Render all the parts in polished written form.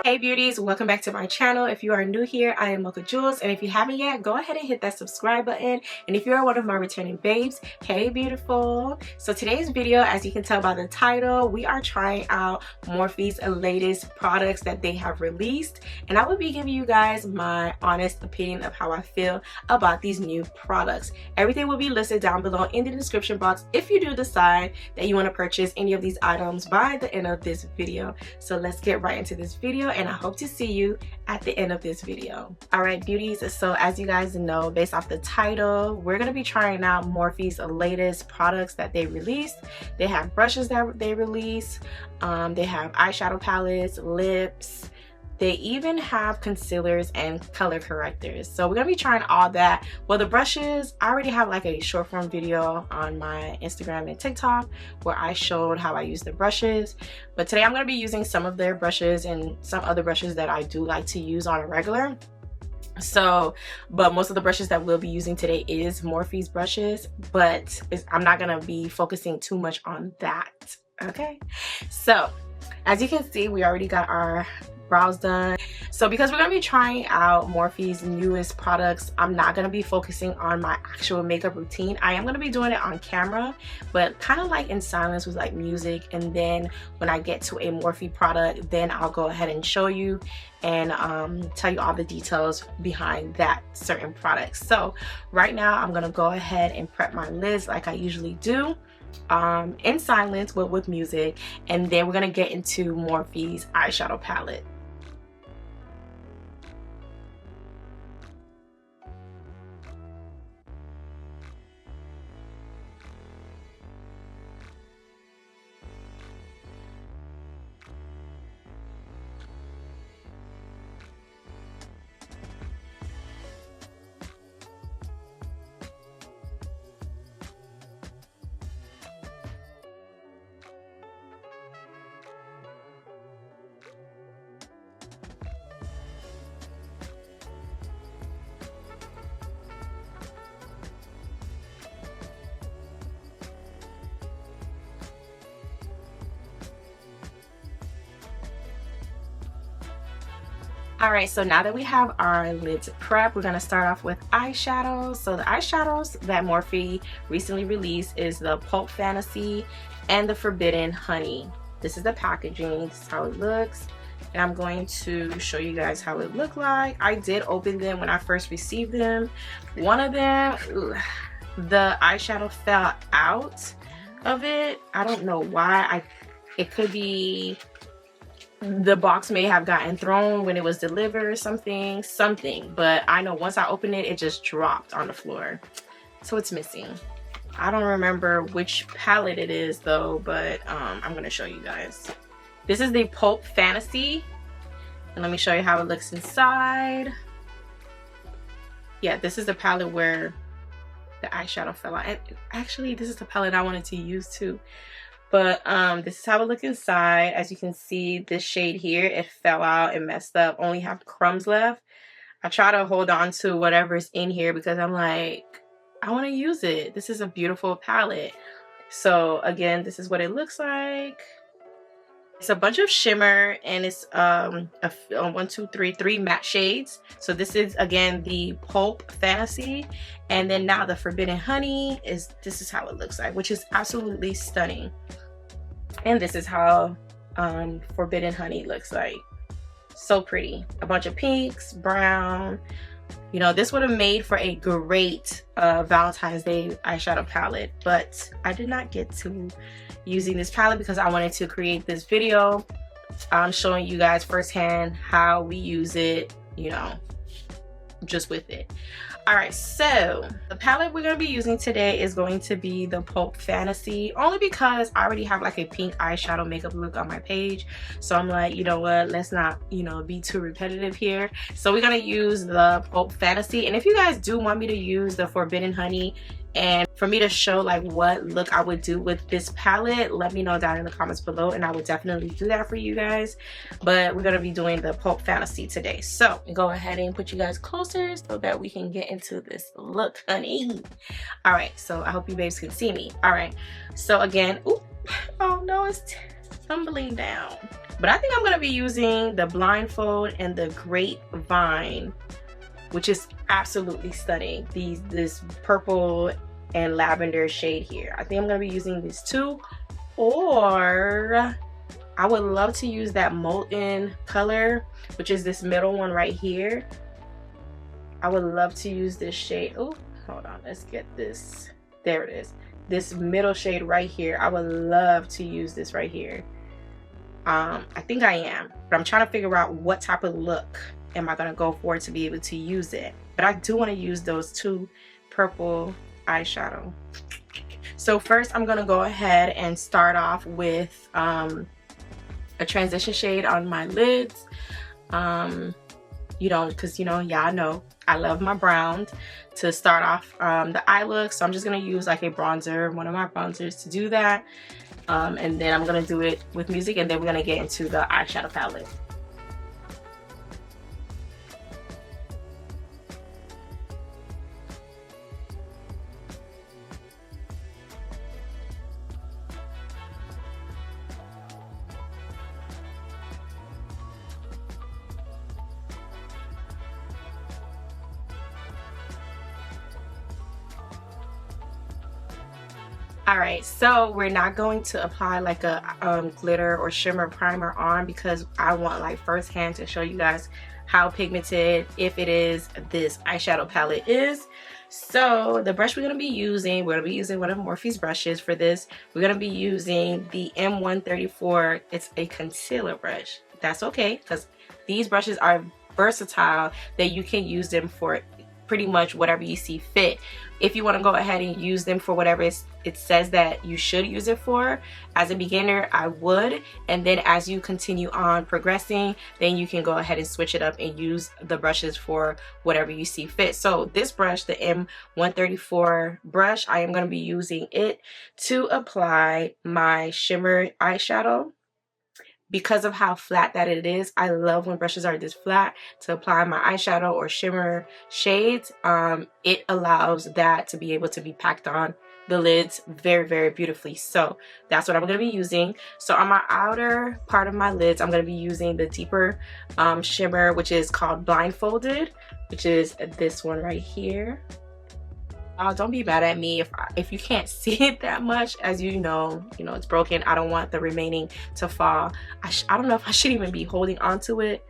Hey beauties, welcome back to my channel. If you are new here, I am Mocha Jules, and if you haven't yet, go ahead and hit that subscribe button. And if you are one of my returning babes, hey beautiful. So today's video, as you can tell by the title, we are trying out Morphe's latest products that they have released, and I will be giving you guys my honest opinion of how I feel about these new products. Everything will be listed down below in the description box if you do decide that you want to purchase any of these items by the end of this video. So let's get right into this video, and I hope to see you at the end of this video. Alright beauties, so as you guys know, based off the title, we're going to be trying out Morphe's latest products that they released. They have brushes that they release, they have eyeshadow palettes, lips, they even have concealers and color correctors. So we're gonna be trying all that. Well, the brushes, I already have like a short form video on my Instagram and TikTok where I showed how I use the brushes. But today I'm gonna be using some of their brushes and some other brushes that I do like to use on a regular. But most of the brushes that we'll be using today is Morphe's brushes, but I'm not gonna be focusing too much on that, okay? So as you can see, we already got our brows done. So because we're gonna be trying out Morphe's newest products, I'm not gonna be focusing on my actual makeup routine. I am gonna be doing it on camera, but kind of like in silence with like music, and then when I get to a Morphe product, then I'll go ahead and show you and tell you all the details behind that certain product. So right now I'm gonna go ahead and prep my lids like I usually do, in silence but with music, and then we're gonna get into Morphe's eyeshadow palette. Alright, so now that we have our lids prepped, we're going to start off with eyeshadows. So the eyeshadows that Morphe recently released is the Pulp Fantasy and the Forbidden Honey. This is the packaging, this is how it looks, and I'm going to show you guys how it looked like. I did open them when I first received them. One of them, the eyeshadow fell out of it. I don't know why. It could be the box may have gotten thrown when it was delivered or something, but I know once I opened it, it just dropped on the floor. So it's missing. I don't remember which palette it is though, but I'm gonna show you guys. This is the Pulp Fantasy, and let me show you how it looks inside. Yeah, this is the palette where the eyeshadow fell out. And actually, this is the palette I wanted to use too. But this is how it looks inside. As you can see, this shade here, it fell out and messed up. Only have crumbs left. I try to hold on to whatever's in here because I'm like, I want to use it. This is a beautiful palette. So again, this is what it looks like. It's a bunch of shimmer, and it's three matte shades. So this is again the Pulp Fantasy, and then now the Forbidden Honey this is how it looks like, which is absolutely stunning. And this is how Forbidden Honey looks like. So pretty. A bunch of pinks, brown. You know, this would have made for a great Valentine's Day eyeshadow palette, but I did not get to using this palette because I wanted to create this video showing you guys firsthand how we use it, you know, just with it. Alright, so the palette we're going to be using today is going to be the Pulp Fantasy, only because I already have like a pink eyeshadow makeup look on my page. So I'm like, you know what, let's not, you know, be too repetitive here. So we're going to use the Pulp Fantasy, and if you guys do want me to use the Forbidden Honey and for me to show like what look I would do with this palette, let me know down in the comments below, and I would definitely do that for you guys. But we're going to be doing the Pulp Fantasy today. So go ahead and put you guys closer so that we can get into this look, honey. All right, so I hope you babes can see me. All right, so again, oh no, it's tumbling down. But I think I'm going to be using the Blindfold and the Grapevine, which is absolutely stunning. This purple and lavender shade here. I think I'm going to be using these two, or I would love to use that molten color, which is this middle one right here. I would love to use this shade. Oh, hold on, let's get this. There it is. This middle shade right here. I would love to use this right here. I think I am, but I'm trying to figure out what type of look am I gonna go for to be able to use it. But I do want to use those two purple eyeshadow. So first I'm gonna go ahead and start off with a transition shade on my lids. You know, because y'all know I love my brown to start off the eye look. So I'm just gonna use like a bronzer, one of my bronzers, to do that. And then I'm gonna do it with music, and then we're gonna get into the eyeshadow palette. Alright, so we're not going to apply like a glitter or shimmer primer on, because I want like firsthand to show you guys how pigmented, if it is, this eyeshadow palette is. So the brush we're going to be using, one of Morphe's brushes for this. We're going to be using the M134. It's a concealer brush. That's okay, because these brushes are versatile, that you can use them for pretty much whatever you see fit. If you want to go ahead and use them for whatever it says that you should use it for, as a beginner I would, and then as you continue on progressing, then you can go ahead and switch it up and use the brushes for whatever you see fit. So this brush, the M134 brush, I am going to be using it to apply my shimmer eyeshadow. Because of how flat that it is, I love when brushes are this flat to apply my eyeshadow or shimmer shades. It allows that to be able to be packed on the lids very, very beautifully. So that's what I'm going to be using. So on my outer part of my lids, I'm going to be using the deeper shimmer, which is called Blindfolded, which is this one right here. Don't be mad at me if you can't see it that much. As you know, it's broken. I don't want the remaining to fall. I don't know if I should even be holding onto it.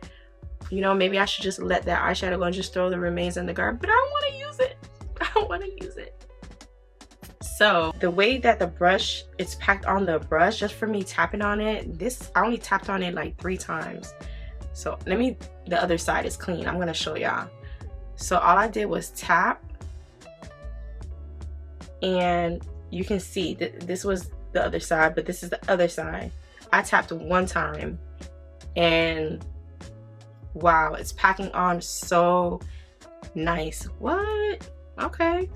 Maybe I should just let that eyeshadow go and just throw the remains in the garbage. But I don't want to use it. I don't want to use it. So the way that the brush, it's packed on the brush, just for me tapping on it, I only tapped on it like 3 times. So the other side is clean. I'm gonna show y'all. So all I did was tap. And you can see that this was the other side, but this is the other side. I tapped 1 time, and wow, it's packing on so nice. What? Okay.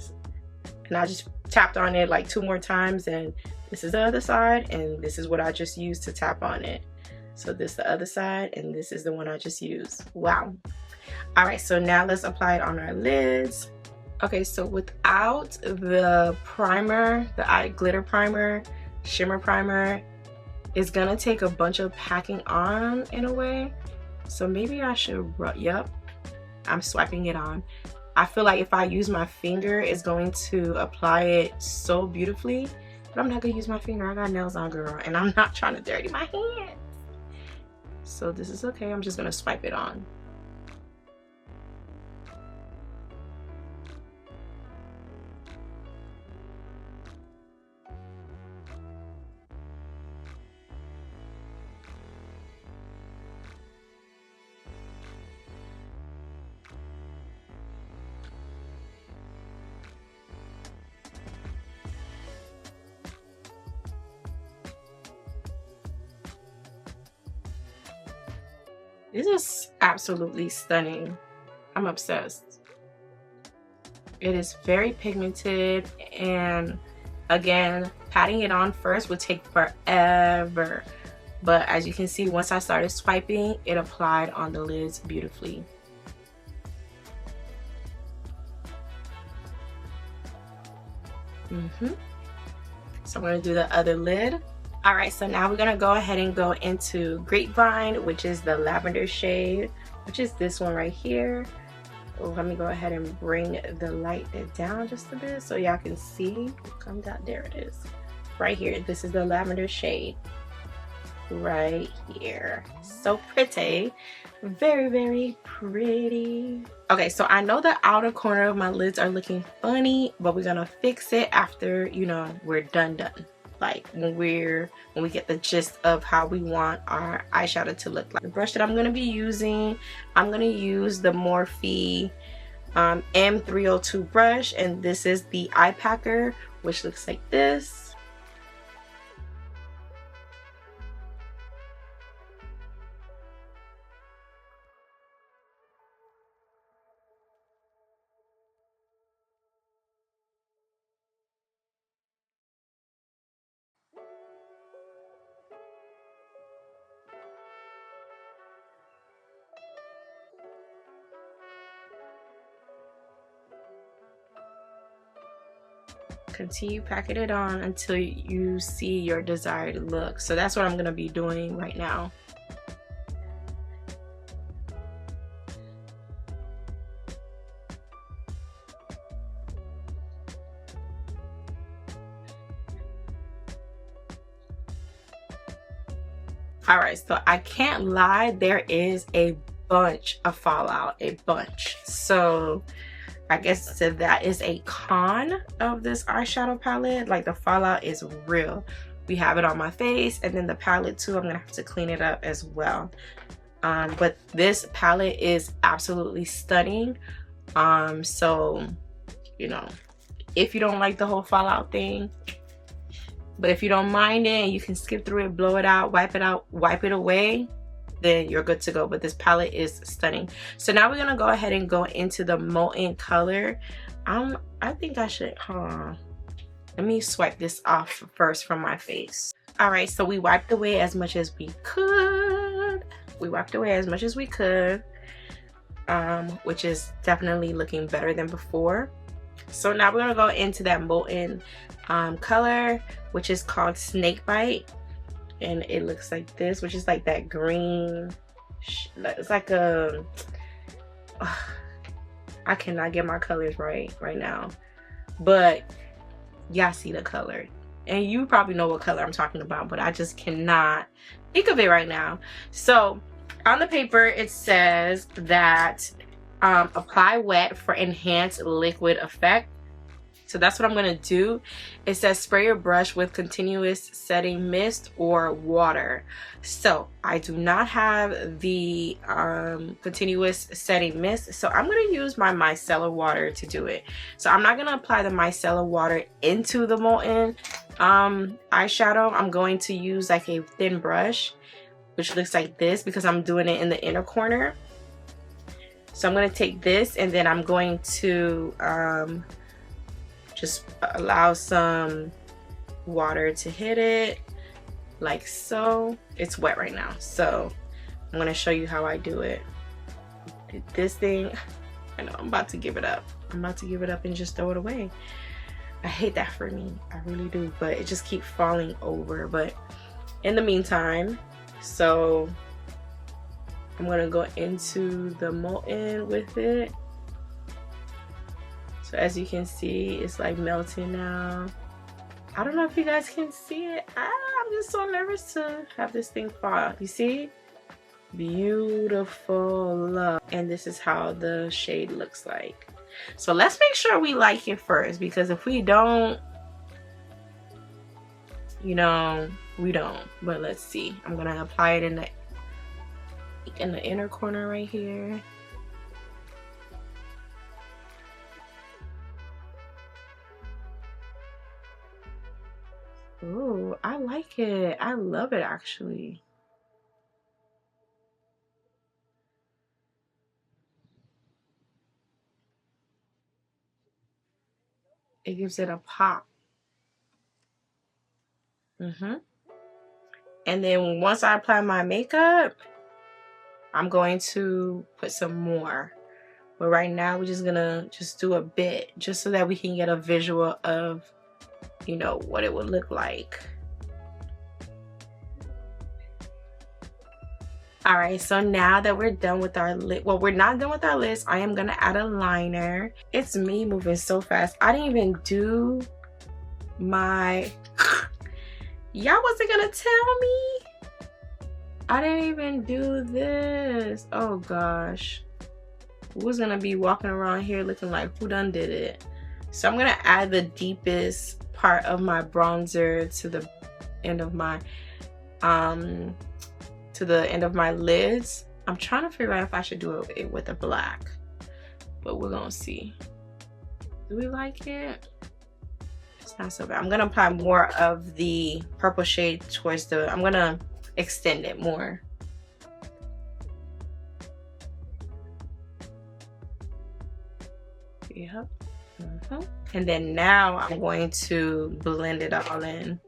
And I just tapped on it like 2 more times, and this is the other side, and this is what I just used to tap on it. So this is the other side, and this is the one I just used. Wow. All right, so now let's apply it on our lids. Okay, so without the primer, the eye glitter primer, shimmer primer, it's gonna take a bunch of packing on in a way. So maybe I should, yep, I'm swiping it on. I feel like if I use my finger, it's going to apply it so beautifully. But I'm not gonna use my finger. I got nails on, girl, and I'm not trying to dirty my hands. So this is okay. I'm just gonna swipe it on. This is absolutely stunning. I'm obsessed. It is very pigmented, and again, patting it on first would take forever. But as you can see, once I started swiping, it applied on the lids beautifully. So I'm going to do the other lid. Alright, so now we're gonna go ahead and go into Grapevine, which is the lavender shade, which is this one right here. Oh, let me go ahead and bring the light down just a bit so y'all can see. Come down, there it is. Right here, this is the lavender shade. Right here. So pretty. Very, very pretty. Okay, so I know the outer corner of my lids are looking funny, but we're gonna fix it after, you know, we're done. Like when we get the gist of how we want our eyeshadow to look like. The brush that I'm gonna be using, I'm gonna use the Morphe M302 brush, and this is the eye packer, which looks like this. Continue packing it on until you see your desired look. So that's what I'm gonna be doing right now. All right, so I can't lie, there is a bunch of fallout, a bunch. So I guess so that is a con of this eyeshadow palette. Like the fallout is real. We have it on my face, and then the palette too, I'm gonna have to clean it up as well. But this palette is absolutely stunning. So, you know, if you don't like the whole fallout thing, but if you don't mind it and you can skip through it, blow it out, wipe it away, then you're good to go. But this palette is stunning. So now we're gonna go ahead and go into the molten color. I think I should, let me swipe this off first from my face. All right, so we wiped away as much as we could. Which is definitely looking better than before. So now we're gonna go into that molten color, which is called Snakebite. And it looks like this, which is like that green, it's like a, I cannot get my colors right now, but y'all see the color, and you probably know what color I'm talking about, but I just cannot think of it right now. So on the paper it says that apply wet for enhanced liquid effect. So that's what I'm gonna do. It says spray your brush with continuous setting mist or water. So I do not have the continuous setting mist, so I'm gonna use my micellar water to do it. So I'm not gonna apply the micellar water into the molten eyeshadow. I'm going to use like a thin brush, which looks like this, because I'm doing it in the inner corner. So I'm gonna take this, and then I'm going to just allow some water to hit it like so. It's wet right now, so I'm gonna show you how I do it. This thing, I know I'm about to give it up. I'm about to give it up and just throw it away. I hate that for me, I really do, but it just keeps falling over. But in the meantime, so I'm gonna go into the molten with it. So as you can see, it's like melting now. I don't know if you guys can see it. I'm just so nervous to have this thing fall. You see? Beautiful. And this is how the shade looks like. So let's make sure we like it first, because if we don't, you know, we don't. But let's see. I'm gonna apply it in the inner corner right here. Ooh, I like it. I love it actually. It gives it a pop. And then once I apply my makeup, I'm going to put some more. But right now we're just gonna do a bit, just so that we can get a visual of, you know, what it would look like. All right, so now that we're done with our lid, well, we're not done with our lids, I am gonna add a liner. It's me moving so fast. I didn't even do my, y'all wasn't gonna tell me? I didn't even do this. Oh gosh. Who's gonna be walking around here looking like who done did it? So I'm gonna add the deepest part of my bronzer to the end of my lids. I'm trying to figure out if I should do it with a black, but we're gonna see. Do we like it? It's not so bad. I'm gonna apply more of the purple shade towards the, I'm gonna extend it more. Yep. And then now I'm going to blend it all in.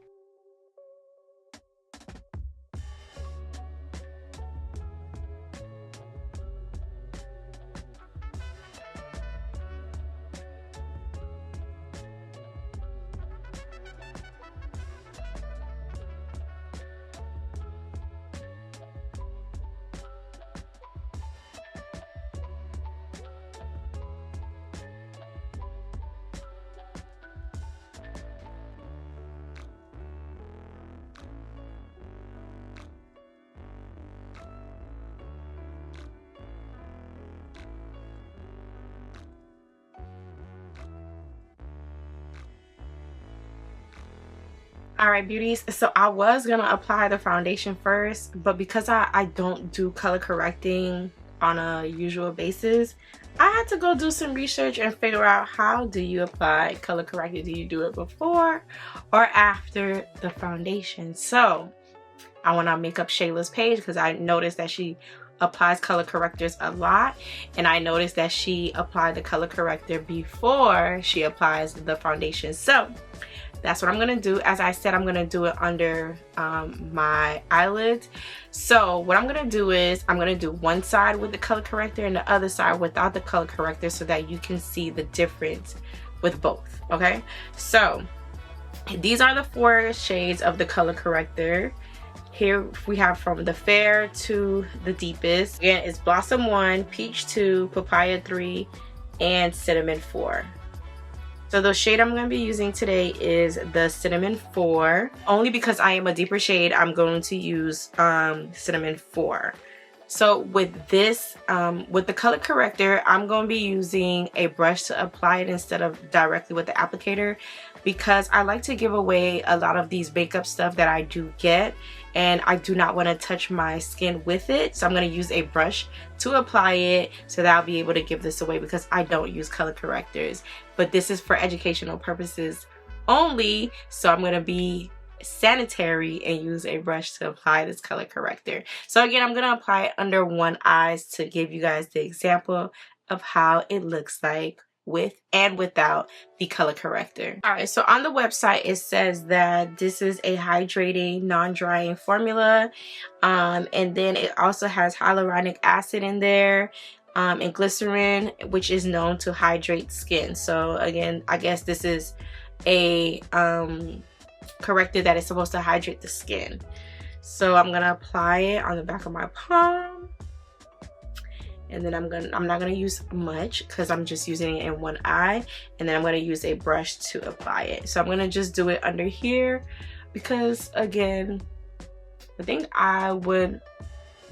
All right, beauties, so I was gonna apply the foundation first, but because I don't do color correcting on a usual basis, I had to go do some research and figure out, how do you apply color correcting? Do you do it before or after the foundation? So I went on Makeup Shayla's page because I noticed that she applies color correctors a lot, and I noticed that she applied the color corrector before she applies the foundation. So that's what I'm gonna do. As I said, I'm gonna do it under my eyelids. So what I'm gonna do is I'm gonna do one side with the color corrector and the other side without the color corrector, so that you can see the difference with both. Okay, so these are the 4 shades of the color corrector. Here we have from the fair to the deepest. Again, it's Blossom 1, Peach 2, Papaya 3, and Cinnamon 4. So the shade I'm going to be using today is the Cinnamon 4. Only because I am a deeper shade, I'm going to use Cinnamon 4. So with this, with the color corrector, I'm going to be using a brush to apply it instead of directly with the applicator, because I like to give away a lot of these makeup stuff that I do get, and I do not want to touch my skin with it. So I'm going to use a brush to apply it so that I'll be able to give this away, because I don't use color correctors. But this is for educational purposes only, so I'm going to be sanitary and use a brush to apply this color corrector. So again, I'm going to apply it under one eye to give you guys the example of how it looks like with and without the color corrector. All right, so on the website it says that this is a hydrating, non-drying formula, and then it also has hyaluronic acid in there, and glycerin, which is known to hydrate skin. So again, I guess this is a corrector that is supposed to hydrate the skin. So I'm gonna apply it on the back of my palm, and then I'm not gonna use much because I'm just using it in one eye, and then I'm gonna use a brush to apply it. So I'm gonna just do it under here, because again, I think I would,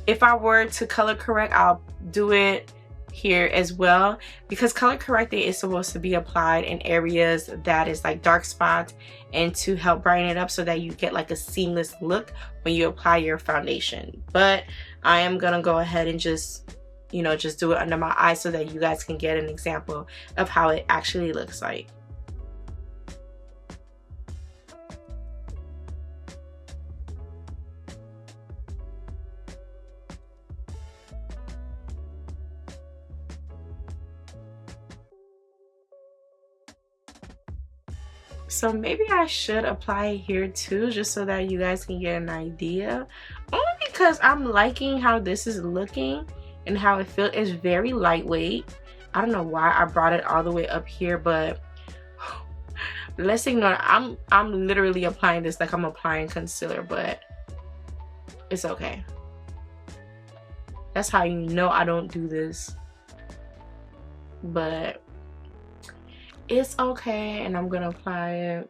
if I were to color correct, I'll do it here as well, because color correcting is supposed to be applied in areas that is like dark spots, and to help brighten it up so that you get like a seamless look when you apply your foundation. But I am gonna go ahead and just, you know, just do it under my eye so that you guys can get an example of how it actually looks like. So maybe I should apply it here too, just so that you guys can get an idea. Only because I'm liking how this is looking and how it feels. It's very lightweight. I don't know why I brought it all the way up here, but let's ignore it. I'm literally applying this like I'm applying concealer, but it's okay. That's how you know I don't do this. But it's okay, and I'm gonna apply it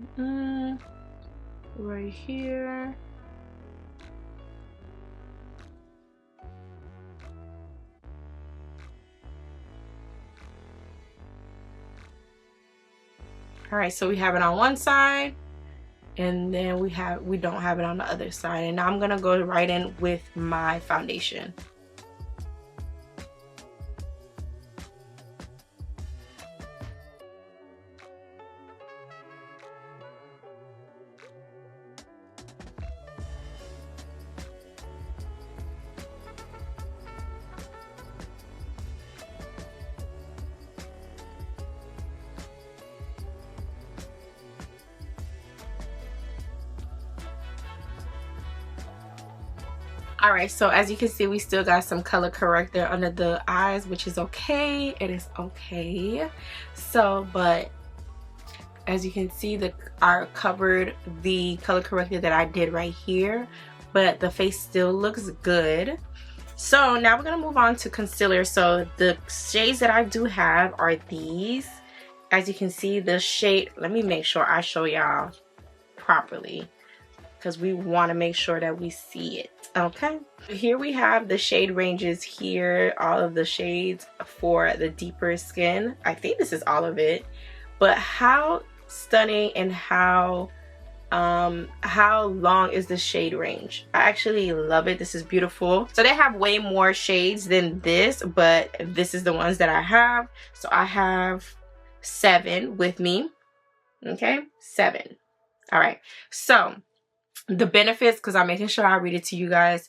right here. All right, so we have it on one side, and then we don't have it on the other side. And now I'm gonna go right in with my foundation. All right, so as you can see, we still got some color corrector under the eyes, which is okay. It is okay. So, but as you can see, I covered the color corrector that I did right here, but the face still looks good. So now we're gonna move on to concealer. So the shades that I do have are these. As you can see, the shade, let me make sure I show y'all properly, because we want to make sure that we see it. Okay, here we have the shade ranges here, all of the shades for the deeper skin. I think this is all of it, but how stunning and how long is the shade range? I actually love it. This is beautiful. So they have way more shades than this, but this is the ones that I have. So I have 7 with me. Okay, 7. All right, so the benefits, because I'm making sure I read it to you guys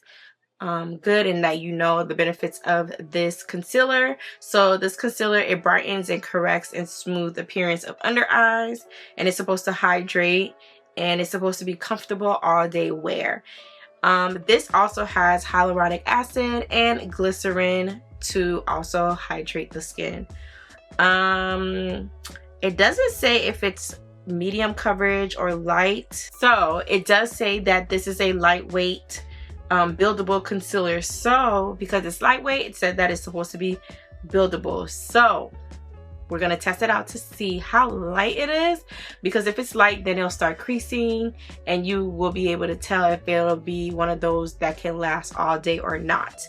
good, and that you know the benefits of this concealer. So this concealer, it brightens and corrects and smooth appearance of under eyes, and it's supposed to hydrate, and it's supposed to be comfortable all day wear. This also has hyaluronic acid and glycerin to also hydrate the skin. It doesn't say if it's medium coverage or light. So it does say that this is a lightweight buildable concealer. So because it's lightweight, it said that it's supposed to be buildable. So we're gonna test it out to see how light it is, because if it's light, then it'll start creasing, and you will be able to tell if it'll be one of those that can last all day or not.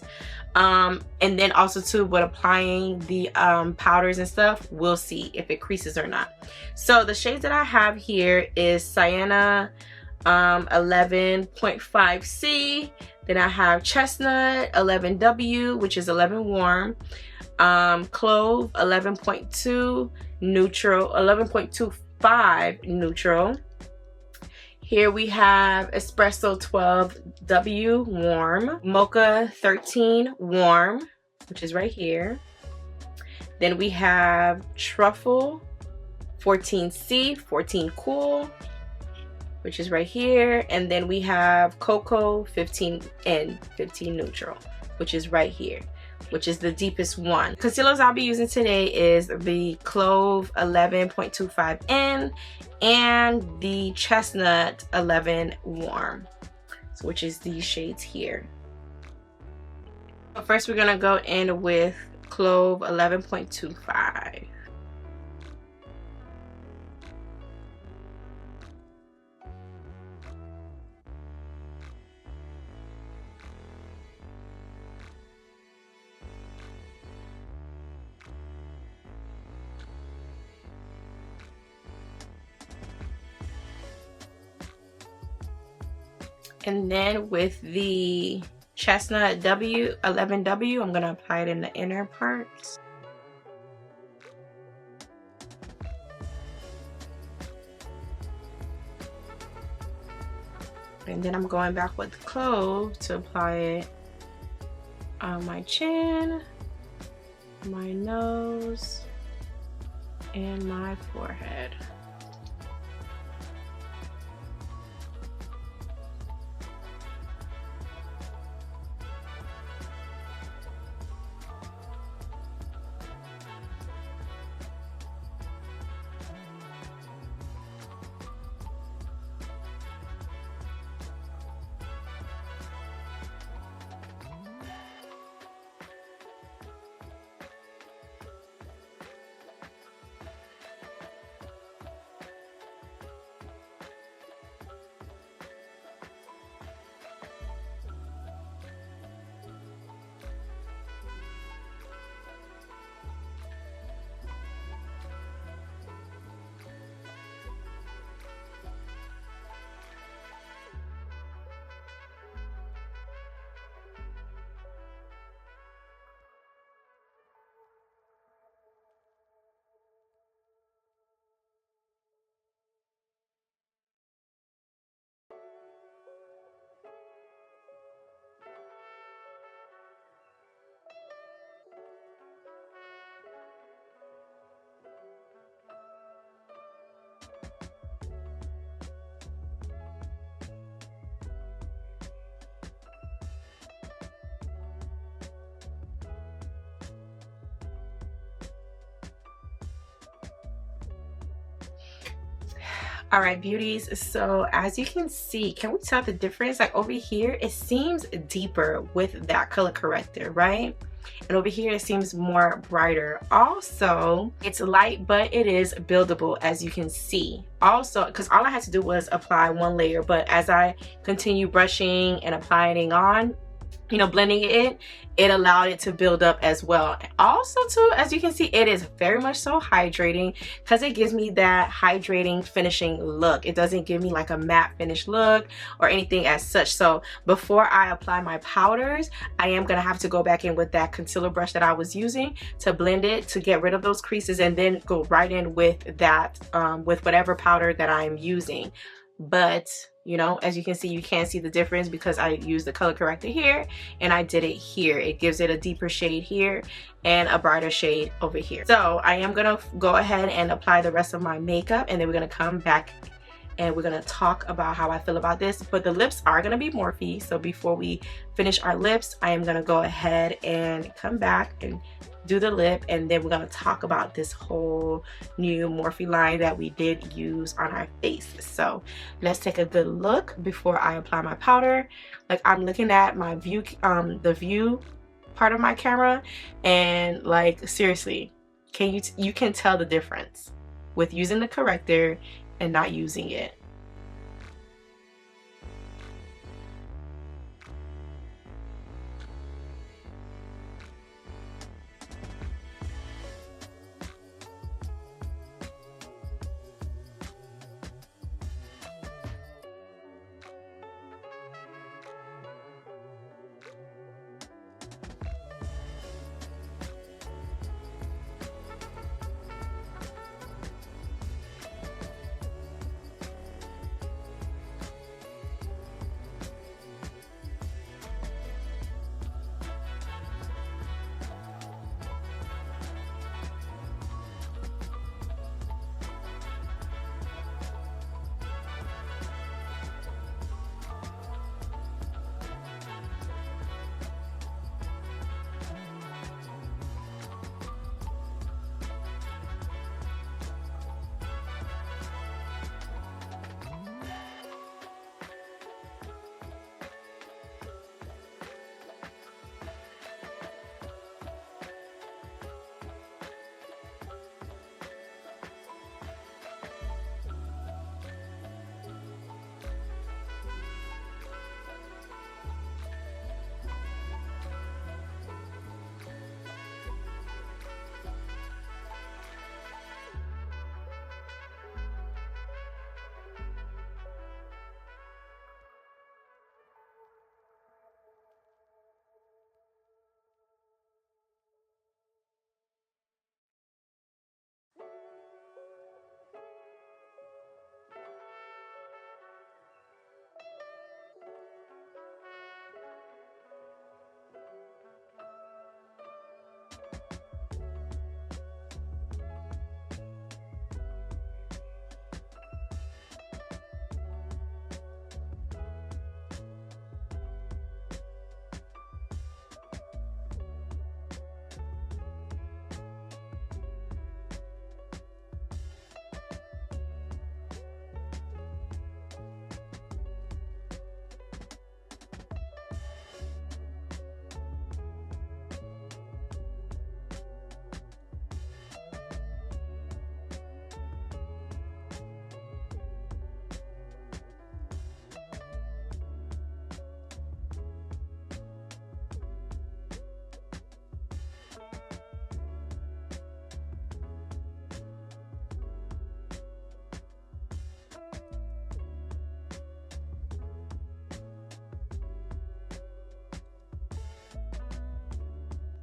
And then also too, with applying the powders and stuff, we'll see if it creases or not. So the shades that I have here is Sienna 11.5C, then I have Chestnut 11W, which is 11 warm, Clove 11.2, Neutral 11.25 neutral. Here we have Espresso 12W warm, Mocha 13 warm, which is right here. Then we have Truffle 14C, 14 cool, which is right here. And then we have Cocoa 15N, 15 neutral, which is right here, which is the deepest one. Concealers I'll be using today is the Clove 11.25N and the Chestnut 11 warm, which is these shades here. So first we're gonna go in with Clove 11.25. And then with the Chestnut 11W, I'm gonna apply it in the inner parts. And then I'm going back with the Clove to apply it on my chin, my nose, and my forehead. All right, beauties, so as you can see, can we tell the difference? Like over here it seems deeper with that color corrector, right? And over here it seems more brighter. Also, it's light, but it is buildable, as you can see. Also, because all I had to do was apply one layer, but as I continue brushing and applying on, you know, blending it in, it allowed it to build up as well. Also too, as you can see, it is very much so hydrating, because it gives me that hydrating finishing look. It doesn't give me like a matte finish look or anything as such. So before I apply my powders, I am gonna have to go back in with that concealer brush that I was using to blend it, to get rid of those creases, and then go right in with that with whatever powder that I'm using. But you know, as you can see, you can't see the difference because I used the color corrector here and I did it here. It gives it a deeper shade here and a brighter shade over here. So I am gonna go ahead and apply the rest of my makeup, and then we're gonna come back and we're gonna talk about how I feel about this. But the lips are gonna be Morphe, so before we finish our lips, I am gonna go ahead and come back and do the lip, and then we're gonna talk about this whole new Morphe line that we did use on our face. So let's take a good look before I apply my powder. Like, I'm looking at my view, the view part of my camera, and like seriously, you can tell the difference with using the corrector and not using it.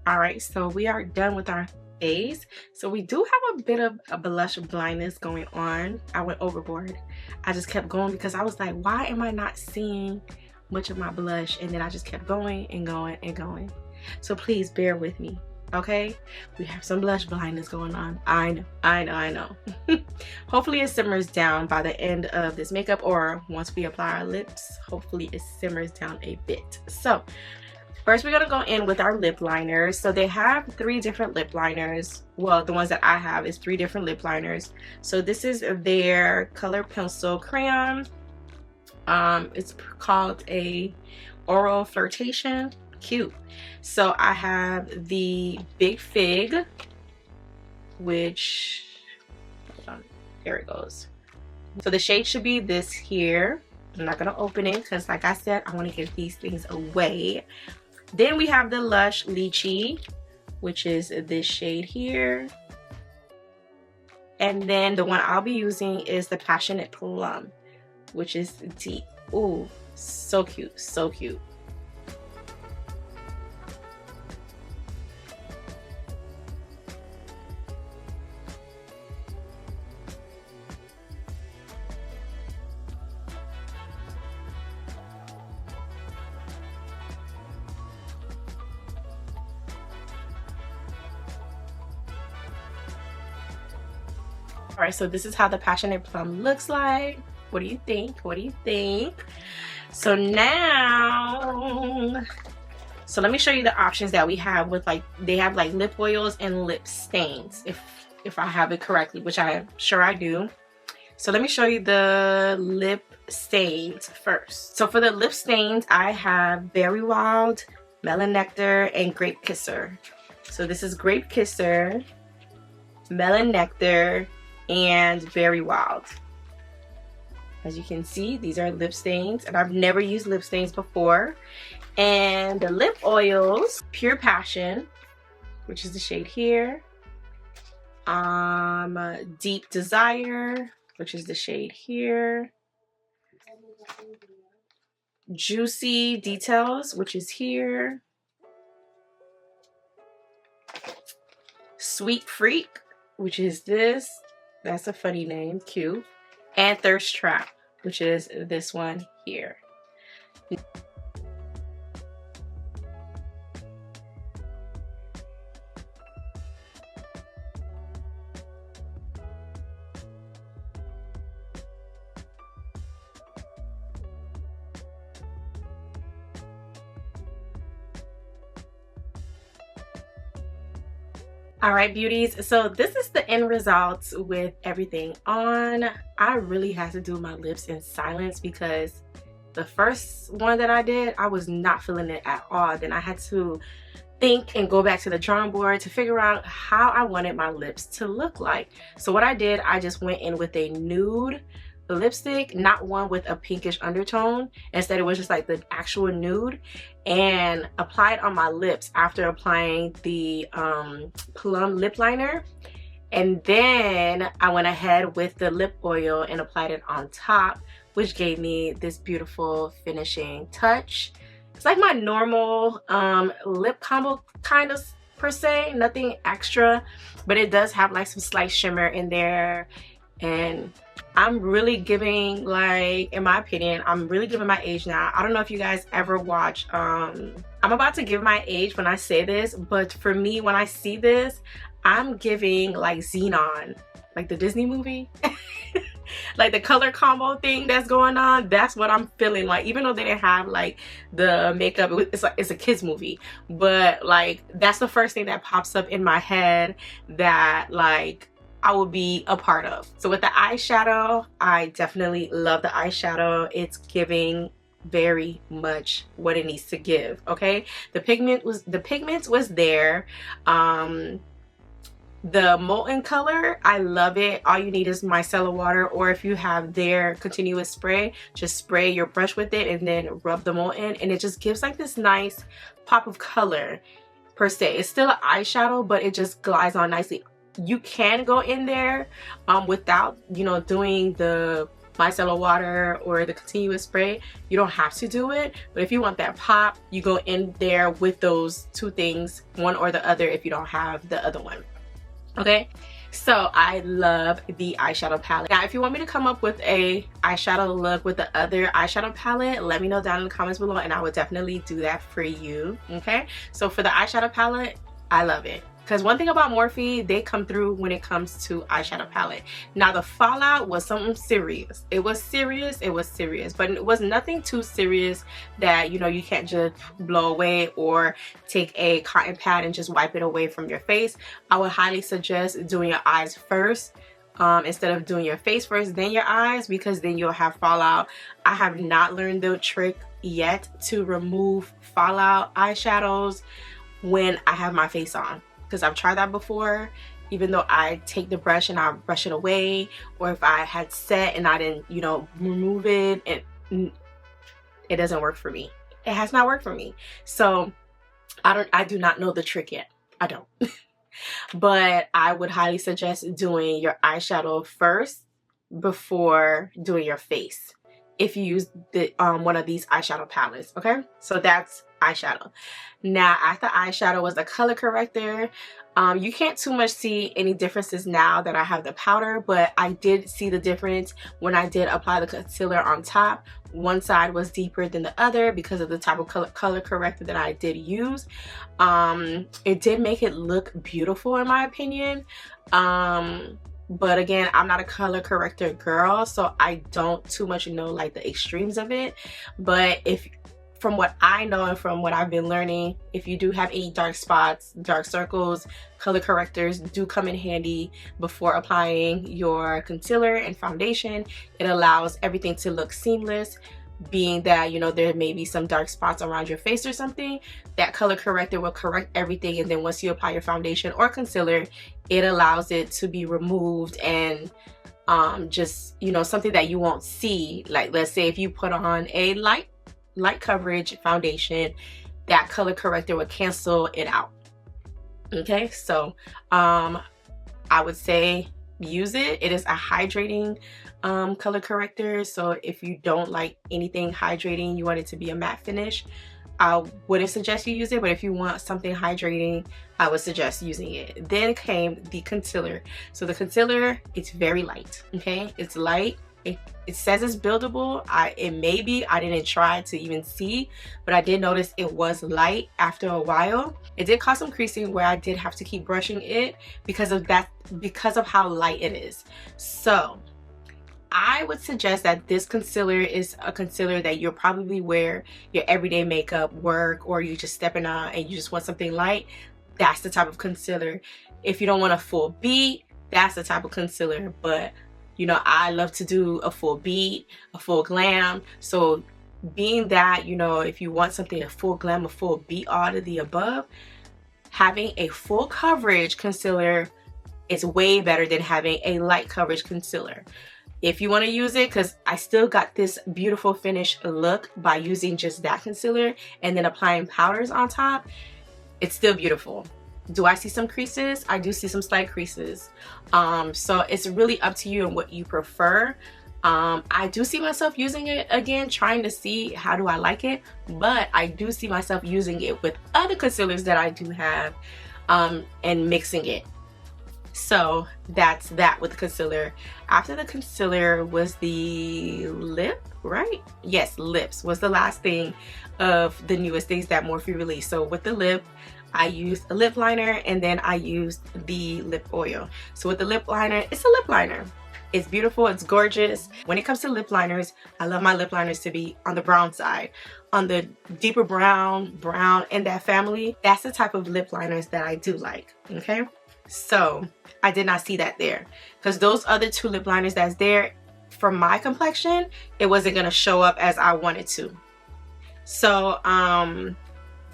All right, so we are done with our face. So we do have a bit of a blush blindness going on. I went overboard. I just kept going because I was like, why am I not seeing much of my blush? And then I just kept going and going and going. So please bear with me, okay? We have some blush blindness going on. I know. Hopefully it simmers down by the end of this makeup, or once we apply our lips, hopefully it simmers down a bit. So First, we're gonna go in with our lip liners. So they have 3 different lip liners. Well, the ones that I have is 3 different lip liners. So this is their color pencil crayon. It's called a Oral Flirtation. Cute. So I have the Big Fig, which, hold on, there it goes. So the shade should be this here. I'm not gonna open it because, like I said, I want to give these things away. Then we have the Lush Lychee, which is this shade here. And then the one I'll be using is the Passionate Plum, which is deep. Ooh, so cute, so cute. All right, so this is how the Passionate Plum looks like. What do you think? What do you think? So now, so let me show you the options that we have with, like, they have like lip oils and lip stains, if I have it correctly, which I'm sure I do. So let me show you the lip stains first. So for the lip stains, I have Berry Wild, Melon Nectar, and Grape Kisser. So this is Grape Kisser, Melon Nectar, and Very Wild. As you can see, these are lip stains, and I've never used lip stains before. And the lip oils, Pure Passion, which is the shade here, Deep Desire, which is the shade here, Juicy Details, which is here, Sweet Freak, which is this. That's a funny name, cute. And Thirst Trap, which is this one here. All right, beauties, so this is the end results with everything on. I really had to do my lips in silence because the first one that I did, I was not feeling it at all. Then I had to think and go back to the drawing board to figure out how I wanted my lips to look like. So what I did, I just went in with a nude lipstick, not one with a pinkish undertone. Instead, it was just like the actual nude, and applied on my lips after applying the plum lip liner. And then I went ahead with the lip oil and applied it on top, which gave me this beautiful finishing touch. It's like my normal lip combo kind of, per se, nothing extra, but it does have like some slight shimmer in there. And I'm really giving, like, in my opinion, I'm really giving my age now. I don't know if you guys ever watch, I'm about to give my age when I say this, but for me, when I see this, I'm giving like Xenon, like the Disney movie. Like the color combo thing that's going on, that's what I'm feeling like. Even though they didn't have like the makeup, it's like it's a kids movie, but like that's the first thing that pops up in my head that like I will be a part of. So with the eyeshadow, I definitely love the eyeshadow. It's giving very much what it needs to give. Okay, the pigment was there. The molten color, I love it. All you need is micellar water, or if you have their continuous spray, just spray your brush with it and then rub the molten, and it just gives like this nice pop of color per se. It's still an eyeshadow, but it just glides on nicely. You can go in there without, you know, doing the micellar water or the continuous spray. You don't have to do it, but if you want that pop, you go in there with those two things, one or the other, if you don't have the other one. Okay, so I love the eyeshadow palette. Now, if you want me to come up with a eyeshadow look with the other eyeshadow palette, let me know down in the comments below and I would definitely do that for you. Okay, so for the eyeshadow palette, I love it. Because one thing about Morphe, they come through when it comes to eyeshadow palette. Now the fallout was something serious. It was serious, but it was nothing too serious that, you know, you can't just blow away or take a cotton pad and just wipe it away from your face. I would highly suggest doing your eyes first. Instead of doing your face first, then your eyes, because then you'll have fallout. I have not learned the trick yet to remove fallout eyeshadows when I have my face on, because I've tried that before. Even though I take the brush and I brush it away, or if I had set and I didn't, you know, remove it, it doesn't work for me. It has not worked for me. So I do not know the trick yet. I don't. But I would highly suggest doing your eyeshadow first before doing your face if you use the one of these eyeshadow palettes. Okay, so that's eyeshadow. Now after eyeshadow was the color corrector. You can't too much see any differences now that I have the powder, but I did see the difference when I did apply the concealer on top. One side was deeper than the other because of the type of color corrector that I did use. It did make it look beautiful in my opinion. But again, I'm not a color corrector girl, so I don't too much know like the extremes of it. But from what I know and from what I've been learning, if you do have any dark spots, dark circles, color correctors do come in handy before applying your concealer and foundation. It allows everything to look seamless, being that, you know, there may be some dark spots around your face or something. That color corrector will correct everything, and then once you apply your foundation or concealer, it allows it to be removed and just, you know, something that you won't see. Like let's say if you put on a light coverage foundation, that color corrector would cancel it out. Okay, so I would say use it. It is a hydrating color corrector, so if you don't like anything hydrating, you want it to be a matte finish, I wouldn't suggest you use it. But if you want something hydrating, I would suggest using it. Then came the concealer. So the concealer, it's very light. Okay, it's light. It says it's buildable. It may be. I didn't try to even see, but I did notice it was light after a while. It did cause some creasing where I did have to keep brushing it because of that, because of how light it is. So I would suggest that this concealer is a concealer that you'll probably wear your everyday makeup, work, or you just stepping out and you just want something light. That's the type of concealer. If you don't want a full beat, that's the type of concealer. But you know, I love to do a full beat, a full glam. So being that, you know, if you want something a full glam, a full beat, all of the above, having a full coverage concealer is way better than having a light coverage concealer. If you want to use it, because I still got this beautiful finish look by using just that concealer and then applying powders on top, it's still beautiful. Do I see some creases? I do see some slight creases. So it's really up to you and what you prefer. I do see myself using it again, trying to see how do I like it, but I do see myself using it with other concealers that I do have and mixing it. So that's that with the concealer. After the concealer was the lip, right? Yes, lips was the last thing of the newest things that Morphe released. So with the lip, I used a lip liner and then I used the lip oil. So with the lip liner, it's a lip liner. It's beautiful, it's gorgeous. When it comes to lip liners, I love my lip liners to be on the brown side. On the deeper brown in that family, that's the type of lip liners that I do like, okay? So I did not see that there because those other two lip liners that's there, for my complexion, it wasn't gonna show up as I wanted to. So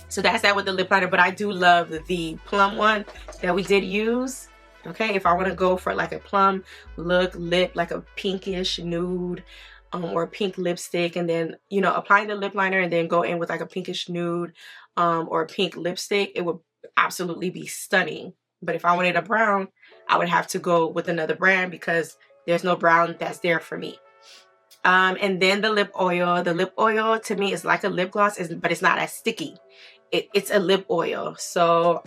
so that's that with the lip liner, but I do love the plum one that we did use. Okay, if I want to go for like a plum look, lip, like a pinkish nude or pink lipstick, and then, you know, applying the lip liner and then go in with like a pinkish nude or a pink lipstick, it would absolutely be stunning. But if I wanted a brown, I would have to go with another brand because there's no brown that's there for me. And then the lip oil. The lip oil to me is like a lip gloss, but it's not as sticky. It's a lip oil. So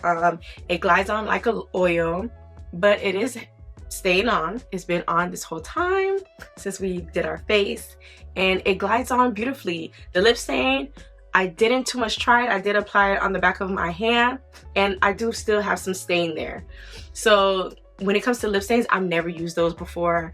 it glides on like an oil, but it is staying on. It's been on this whole time since we did our face, and it glides on beautifully. The lip stain, I didn't too much try it. I did apply it on the back of my hand, and I do still have some stain there. So when it comes to lip stains, I've never used those before.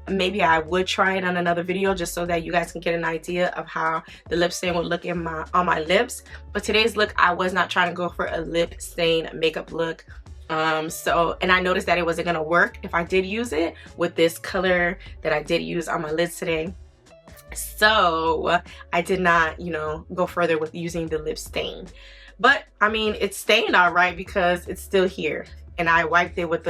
Maybe I would try it on another video just so that you guys can get an idea of how the lip stain would look on my lips. But today's look, I was not trying to go for a lip stain makeup look. And I noticed that it wasn't gonna work if I did use it with this color that I did use on my lids today. So I did not, you know, go further with using the lip stain. But I mean, it's stained all right because it's still here, and I wiped it with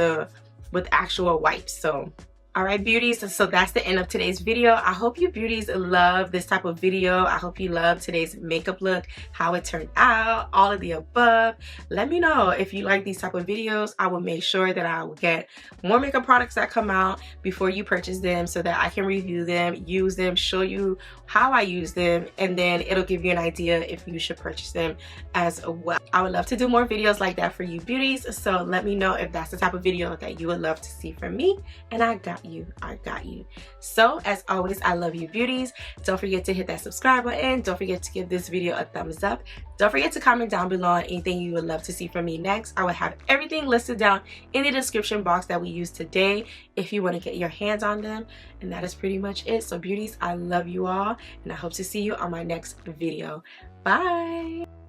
actual wipes. So all right, beauties, so that's the end of today's video. I hope you beauties love this type of video. I hope you love today's makeup look, how it turned out, all of the above. Let me know if you like these type of videos. I will make sure that I will get more makeup products that come out before you purchase them so that I can review them, use them, show you how I use them, and then it'll give you an idea if you should purchase them as well. I would love to do more videos like that for you beauties, so let me know if that's the type of video that you would love to see from me, and I got you. So as always, I love you beauties. Don't forget to hit that subscribe button. Don't forget to give this video a thumbs up. Don't forget to comment down below on anything you would love to see from me next. I will have everything listed down in the description box that we used today if you want to get your hands on them. And that is pretty much it. So beauties, I love you all, and I hope to see you on my next video. Bye.